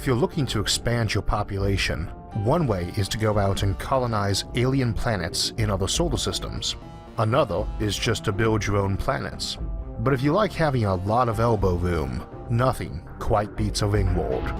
If you're looking to expand your population, one way is to go out and colonize alien planets in other solar systems. Another is just to build your own planets. But if you like having a lot of elbow room, nothing quite beats a Ringworld.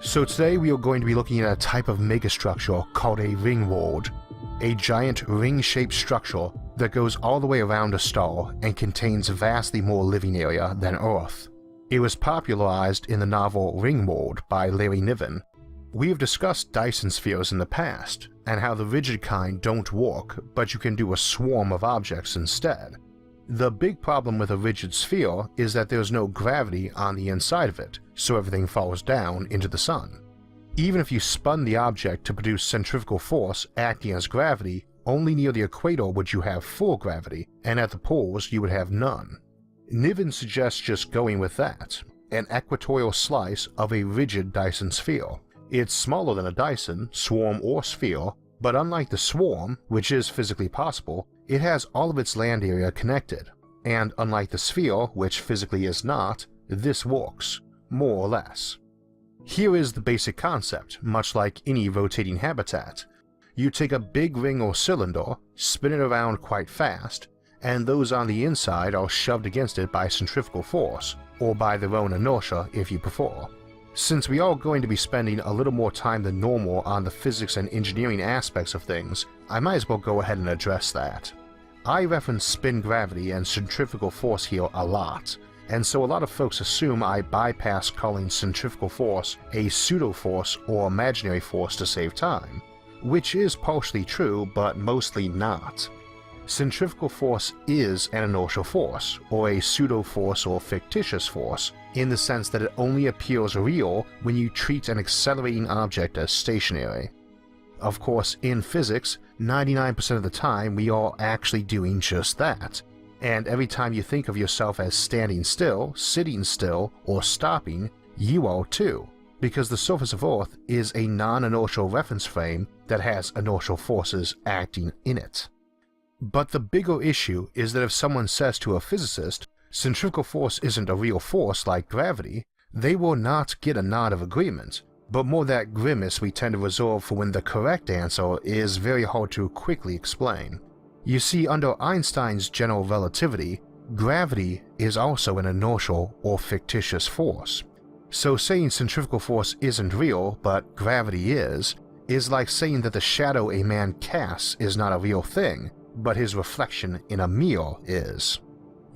So today we are going to be looking at a type of megastructure called a Ringworld, a giant ring-shaped structure that goes all the way around a star and contains vastly more living area than Earth. It was popularized in the novel Ringworld by Larry Niven. We have discussed Dyson spheres in the past, and how the rigid kind don't work, but you can do a swarm of objects instead. The big problem with a rigid sphere is that there's no gravity on the inside of it, so everything falls down into the sun. Even if you spun the object to produce centrifugal force acting as gravity, only near the equator would you have full gravity, and at the poles you would have none. Niven suggests just going with that, an equatorial slice of a rigid Dyson sphere. It's smaller than a Dyson, swarm or sphere, but unlike the swarm, which is physically possible, it has all of its land area connected, and unlike the sphere, which physically is not, this works, more or less. Here is the basic concept, much like any rotating habitat. You take a big ring or cylinder, spin it around quite fast, and those on the inside are shoved against it by centrifugal force, or by their own inertia if you prefer. Since we are going to be spending a little more time than normal on the physics and engineering aspects of things, I might as well go ahead and address that. I reference spin gravity and centrifugal force here a lot, and so a lot of folks assume I bypass calling centrifugal force a pseudo-force or imaginary force to save time, which is partially true but mostly not. Centrifugal force is an inertial force, or a pseudo-force or fictitious force, in the sense that it only appears real when you treat an accelerating object as stationary. Of course, in physics, 99% of the time we are actually doing just that, and every time you think of yourself as standing still, sitting still, or stopping, you are too, because the surface of Earth is a non-inertial reference frame that has inertial forces acting in it. But the bigger issue is that if someone says to a physicist, centrifugal force isn't a real force like gravity, they will not get a nod of agreement, but more that grimace we tend to reserve for when the correct answer is very hard to quickly explain. You see, under Einstein's general relativity, gravity is also an inertial or fictitious force. So saying centrifugal force isn't real, but gravity is like saying that the shadow a man casts is not a real thing, but his reflection in a mirror is.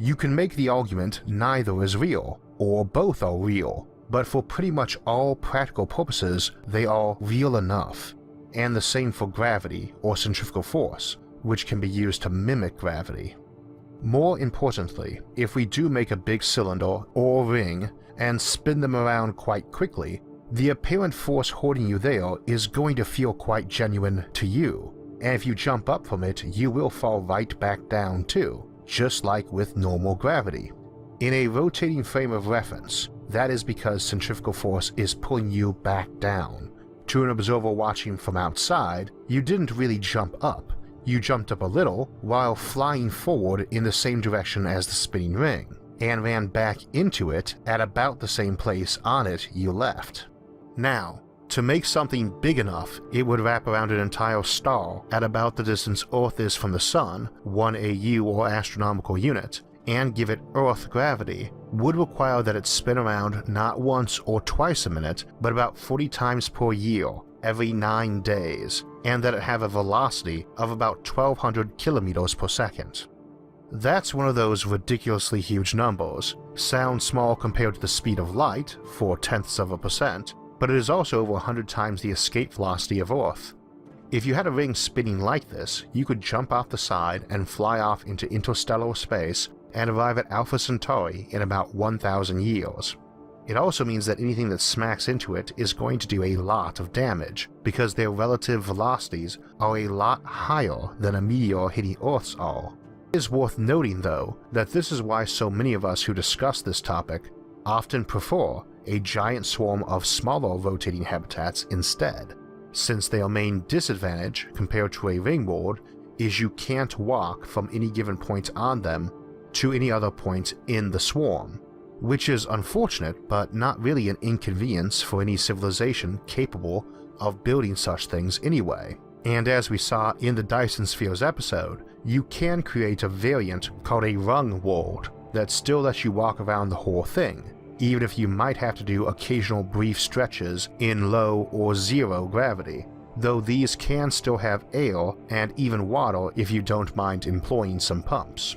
You can make the argument neither is real, or both are real, but for pretty much all practical purposes they are real enough, and the same for gravity or centrifugal force, which can be used to mimic gravity. More importantly, if we do make a big cylinder or ring and spin them around quite quickly, the apparent force holding you there is going to feel quite genuine to you, and if you jump up from it, you will fall right back down too, just like with normal gravity. In a rotating frame of reference, that is because centrifugal force is pulling you back down. To an observer watching from outside, you didn't really jump up, you jumped up a little while flying forward in the same direction as the spinning ring, and ran back into it at about the same place on it you left. Now, to make something big enough, it would wrap around an entire star at about the distance Earth is from the Sun, 1 AU or astronomical unit, and give it Earth gravity, would require that it spin around not once or twice a minute, but about 40 times per year, every 9 days, and that it have a velocity of about 1200 kilometers per second. That's one of those ridiculously huge numbers. Sounds small compared to the speed of light, 0.4%, but it is also over 100 times the escape velocity of Earth. If you had a ring spinning like this, you could jump off the side and fly off into interstellar space and arrive at Alpha Centauri in about 1,000 years. It also means that anything that smacks into it is going to do a lot of damage, because their relative velocities are a lot higher than a meteor hitting Earth's are. It is worth noting though that this is why so many of us who discuss this topic often prefer a giant swarm of smaller rotating habitats instead, since their main disadvantage compared to a ringworld is you can't walk from any given point on them to any other point in the swarm, which is unfortunate but not really an inconvenience for any civilization capable of building such things anyway. And as we saw in the Dyson Spheres episode, you can create a variant called a rung world that still lets you walk around the whole thing, even if you might have to do occasional brief stretches in low or zero gravity, though these can still have air and even water if you don't mind employing some pumps.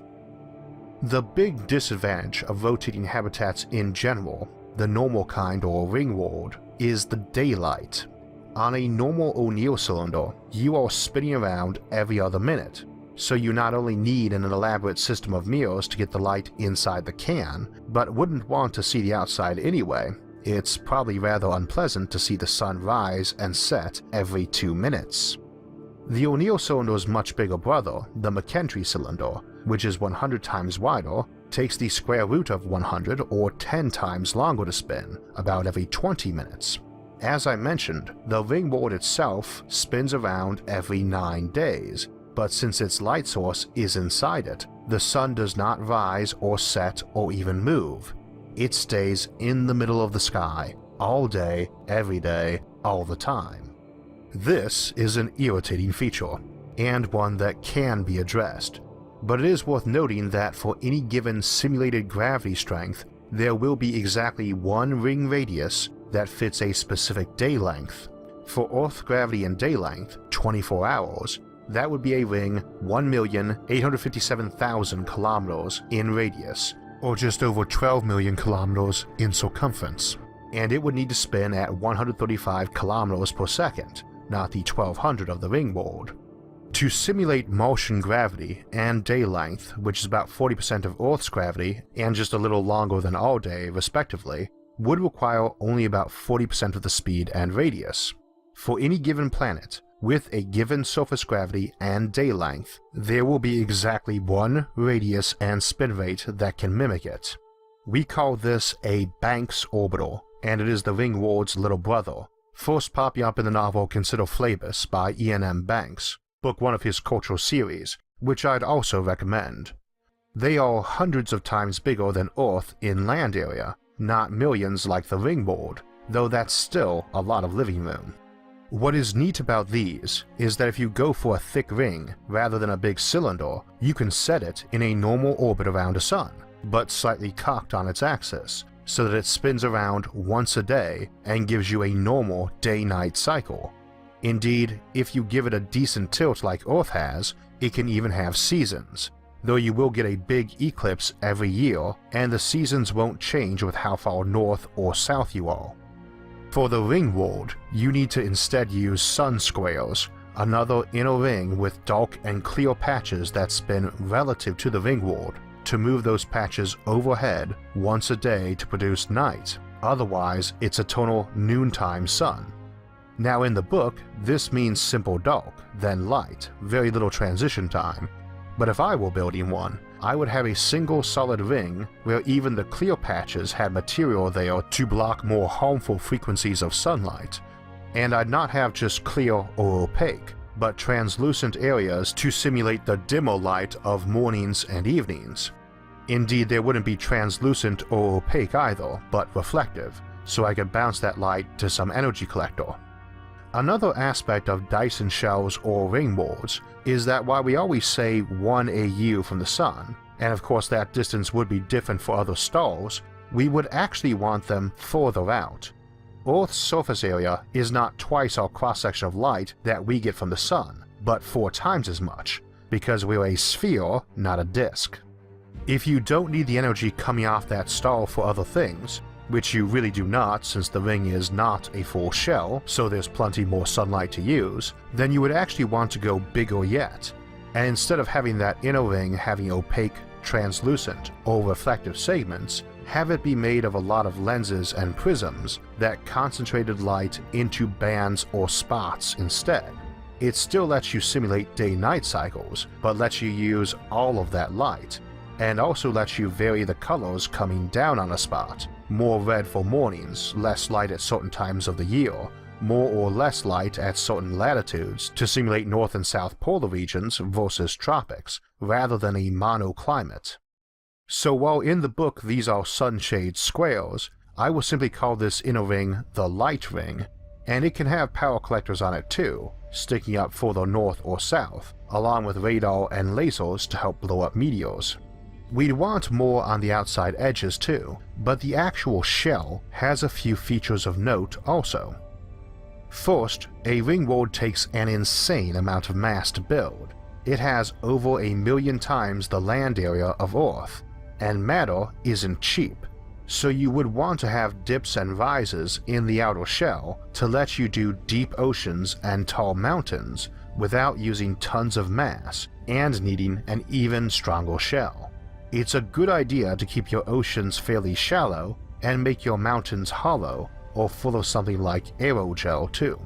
The big disadvantage of rotating habitats in general, the normal kind or ringworld, is the daylight. On a normal O'Neill cylinder, you are spinning around every other minute, so you not only need an elaborate system of mirrors to get the light inside the can, but wouldn't want to see the outside anyway. It's probably rather unpleasant to see the sun rise and set every 2 minutes. The O'Neill cylinder's much bigger brother, the McKentry cylinder, which is 100 times wider, takes the square root of 100 or 10 times longer to spin, about every 20 minutes. As I mentioned, the ringworld itself spins around every 9 days, but since its light source is inside it, the sun does not rise or set or even move. It stays in the middle of the sky, all day, every day, all the time. This is an irritating feature, and one that can be addressed, but it is worth noting that for any given simulated gravity strength, there will be exactly one ring radius that fits a specific day length. For Earth gravity and day length, 24 hours, that would be a ring 1,857,000 kilometers in radius, or just over 12 million kilometers in circumference, and it would need to spin at 135 kilometers per second, not the 1200 of the ringworld. To simulate Martian gravity and day length, which is about 40% of Earth's gravity and just a little longer than our day respectively, would require only about 40% of the speed and radius. For any given planet, with a given surface gravity and day length, there will be exactly one radius and spin rate that can mimic it. We call this a Banks orbital, and it is the ringworld's little brother, first popping up in the novel Consider Phlebas by Ian M. Banks, book 1 of his cultural series, which I'd also recommend. They are hundreds of times bigger than Earth in land area, not millions like the ringworld, though that's still a lot of living room. What is neat about these is that if you go for a thick ring rather than a big cylinder, you can set it in a normal orbit around a sun, but slightly cocked on its axis, so that it spins around once a day and gives you a normal day-night cycle. Indeed, if you give it a decent tilt like Earth has, it can even have seasons, though you will get a big eclipse every year, and the seasons won't change with how far north or south you are. For the ringworld, you need to instead use sun squares, another inner ring with dark and clear patches that spin relative to the ringworld, to move those patches overhead once a day to produce night, otherwise it's eternal noontime sun. Now in the book, this means simple dark, then light, very little transition time, but if I were building one, I would have a single solid ring where even the clear patches had material there to block more harmful frequencies of sunlight, and I'd not have just clear or opaque, but translucent areas to simulate the dimmer light of mornings and evenings. Indeed, there wouldn't be translucent or opaque either, but reflective, so I could bounce that light to some energy collector. Another aspect of Dyson shells or ringworlds is that while we always say 1 AU from the sun, and of course that distance would be different for other stars, we would actually want them further out. Earth's surface area is not twice our cross-section of light that we get from the sun, but 4 times as much, because we're a sphere, not a disk. If you don't need the energy coming off that star for other things, which you really do not since the ring is not a full shell, so there's plenty more sunlight to use, then you would actually want to go bigger yet, and instead of having that inner ring having opaque, translucent, or reflective segments, have it be made of a lot of lenses and prisms that concentrated light into bands or spots instead. It still lets you simulate day-night cycles, but lets you use all of that light, and also lets you vary the colors coming down on a spot. More red for mornings, less light at certain times of the year, more or less light at certain latitudes to simulate north and south polar regions versus tropics, rather than a monoclimate. So while in the book these are sunshade squares, I will simply call this inner ring the light ring, and it can have power collectors on it too, sticking up further north or south, along with radar and lasers to help blow up meteors. We'd want more on the outside edges too, but the actual shell has a few features of note also. First, a Ringworld takes an insane amount of mass to build. It has over 1 million times the land area of Earth, and matter isn't cheap, so you would want to have dips and rises in the outer shell to let you do deep oceans and tall mountains without using tons of mass and needing an even stronger shell. It's a good idea to keep your oceans fairly shallow and make your mountains hollow or full of something like aerogel too.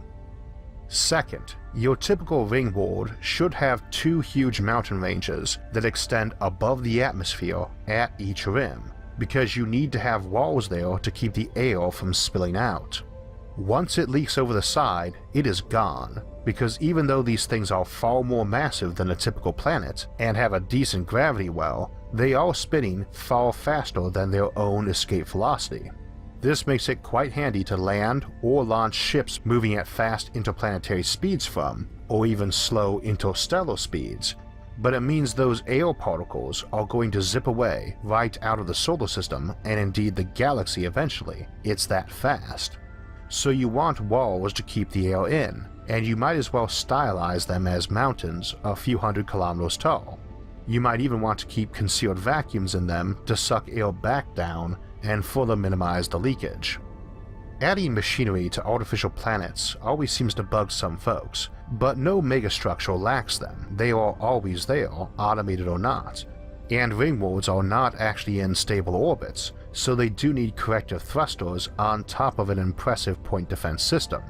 Second, your typical Ringworld should have 2 huge mountain ranges that extend above the atmosphere at each rim, because you need to have walls there to keep the air from spilling out. Once it leaks over the side, it is gone, because even though these things are far more massive than a typical planet and have a decent gravity well, they are spinning far faster than their own escape velocity. This makes it quite handy to land or launch ships moving at fast interplanetary speeds from, or even slow interstellar speeds, but it means those air particles are going to zip away right out of the solar system and indeed the galaxy eventually. It's that fast. So you want walls to keep the air in, and you might as well stylize them as mountains a few hundred kilometers tall. You might even want to keep concealed vacuums in them to suck air back down and further minimize the leakage. Adding machinery to artificial planets always seems to bug some folks, but no megastructure lacks them. They are always there, automated or not. And Ringworlds are not actually in stable orbits, so they do need corrective thrusters on top of an impressive point defense system.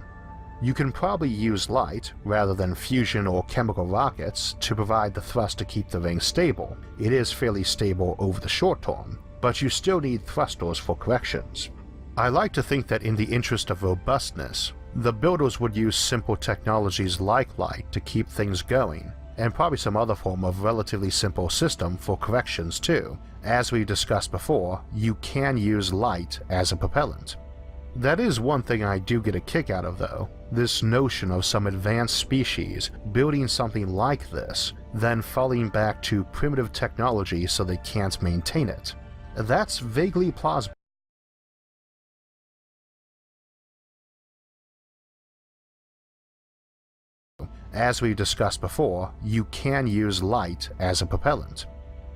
You can probably use light, rather than fusion or chemical rockets, to provide the thrust to keep the ring stable. It is fairly stable over the short term, but you still need thrusters for corrections. I like to think that in the interest of robustness, the builders would use simple technologies like light to keep things going, and probably some other form of relatively simple system for corrections too. As we've discussed before, you can use light as a propellant. That is one thing I do get a kick out of though, this notion of some advanced species building something like this, then falling back to primitive technology so they can't maintain it. That's vaguely plausible. As we've discussed before, you can use light as a propellant.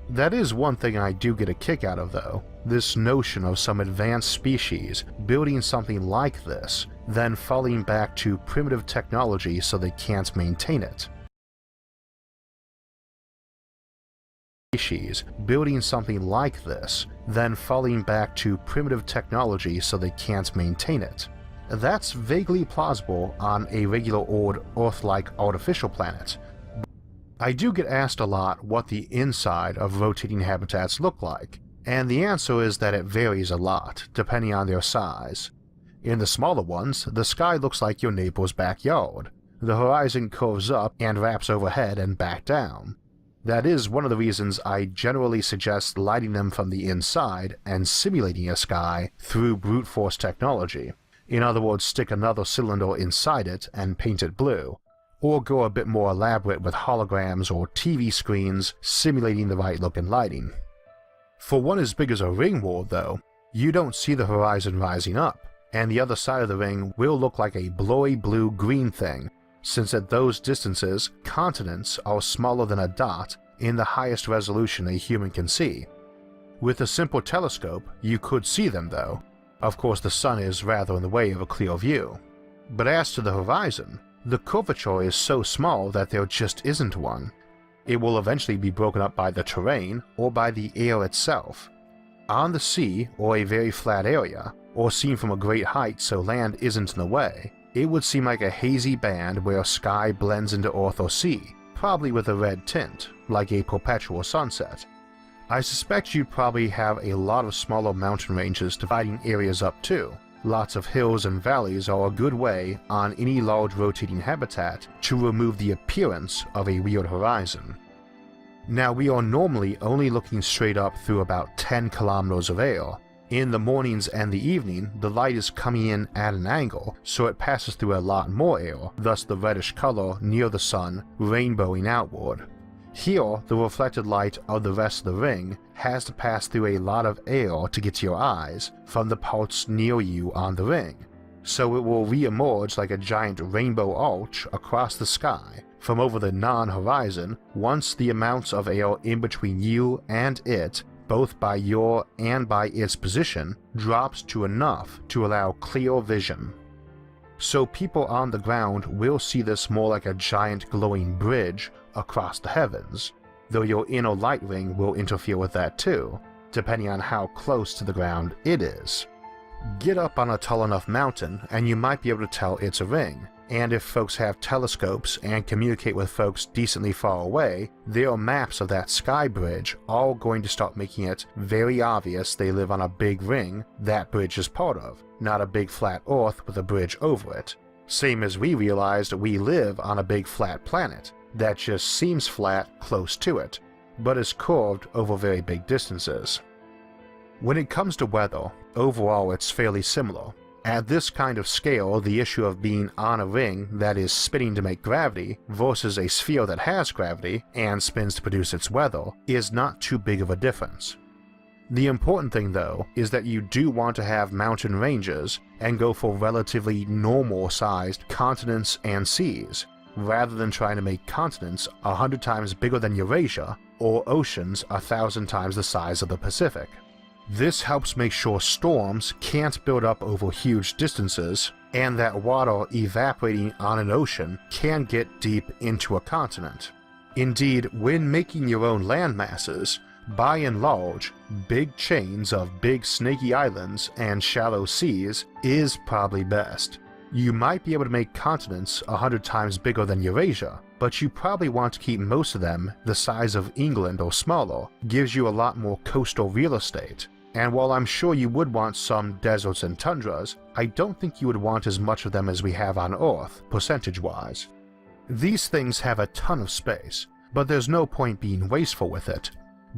That is one thing I do get a kick out of though, this notion of some advanced species building something like this, then falling back to primitive technology so they can't maintain it. Building something like this, then falling back to primitive technology so they can't maintain it. That's vaguely plausible on a regular old Earth-like artificial planet. I do get asked a lot what the inside of rotating habitats look like, and the answer is that it varies a lot, depending on their size. In the smaller ones, the sky looks like your neighbor's backyard. The horizon curves up and wraps overhead and back down. That is one of the reasons I generally suggest lighting them from the inside and simulating a sky through brute force technology. In other words, stick another cylinder inside it and paint it blue, or go a bit more elaborate with holograms or TV screens simulating the right look and lighting. For one as big as a Ringworld though, you don't see the horizon rising up, and the other side of the ring will look like a blurry blue-green thing, since at those distances, continents are smaller than a dot in the highest resolution a human can see. With a simple telescope, you could see them though. Of course the sun is rather in the way of a clear view. But as to the horizon, the curvature is so small that there just isn't one. It will eventually be broken up by the terrain or by the air itself. On the sea or a very flat area, or seen from a great height so land isn't in the way, it would seem like a hazy band where sky blends into earth or sea, probably with a red tint, like a perpetual sunset. I suspect you'd probably have a lot of smaller mountain ranges dividing areas up too. Lots of hills and valleys are a good way on any large rotating habitat to remove the appearance of a weird horizon. Now we are normally only looking straight up through about 10 kilometers of air. In the mornings and the evening, the light is coming in at an angle, so it passes through a lot more air, thus the reddish color near the sun rainbowing outward. Here, the reflected light of the rest of the ring has to pass through a lot of air to get to your eyes from the parts near you on the ring, so it will re-emerge like a giant rainbow arch across the sky from over the non-horizon once the amounts of air in between you and it, both by your and by its position, drops to enough to allow clear vision. So people on the ground will see this more like a giant glowing bridge across the heavens, though your inner light ring will interfere with that too, depending on how close to the ground it is. Get up on a tall enough mountain and you might be able to tell it's a ring, and if folks have telescopes and communicate with folks decently far away, their maps of that sky bridge are going to start making it very obvious they live on a big ring that bridge is part of, not a big flat earth with a bridge over it. Same as we realized we live on a big flat planet that just seems flat close to it, but is curved over very big distances. When it comes to weather, overall it's fairly similar. At this kind of scale, the issue of being on a ring that is spinning to make gravity versus a sphere that has gravity and spins to produce its weather is not too big of a difference. The important thing though is that you do want to have mountain ranges and go for relatively normal sized continents and seas, rather than trying to make continents 100 times bigger than Eurasia or oceans 1,000 times the size of the Pacific. This helps make sure storms can't build up over huge distances, and that water evaporating on an ocean can get deep into a continent. Indeed, when making your own land masses, by and large, big chains of big snaky islands and shallow seas is probably best. You might be able to make continents 100 times bigger than Eurasia, but you probably want to keep most of them the size of England or smaller, gives you a lot more coastal real estate. And while I'm sure you would want some deserts and tundras, I don't think you would want as much of them as we have on Earth, percentage-wise. These things have a ton of space, but there's no point being wasteful with it.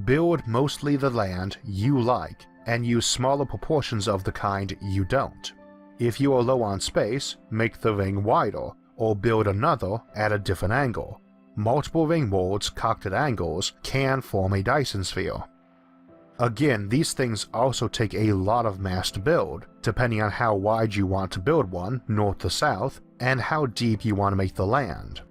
Build mostly the land you like, and use smaller proportions of the kind you don't. If you are low on space, make the ring wider, or build another at a different angle. Multiple ring worlds cocked at angles can form a Dyson sphere. Again, these things also take a lot of mass to build, depending on how wide you want to build one, north to south, and how deep you want to make the land.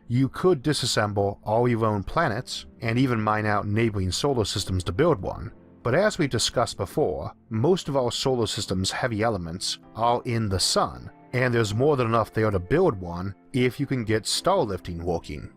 You could disassemble all your own planets, and even mine out neighboring solar systems to build one, but as we discussed before, most of our solar system's heavy elements are in the sun, and there's more than enough there to build one if you can get star lifting working.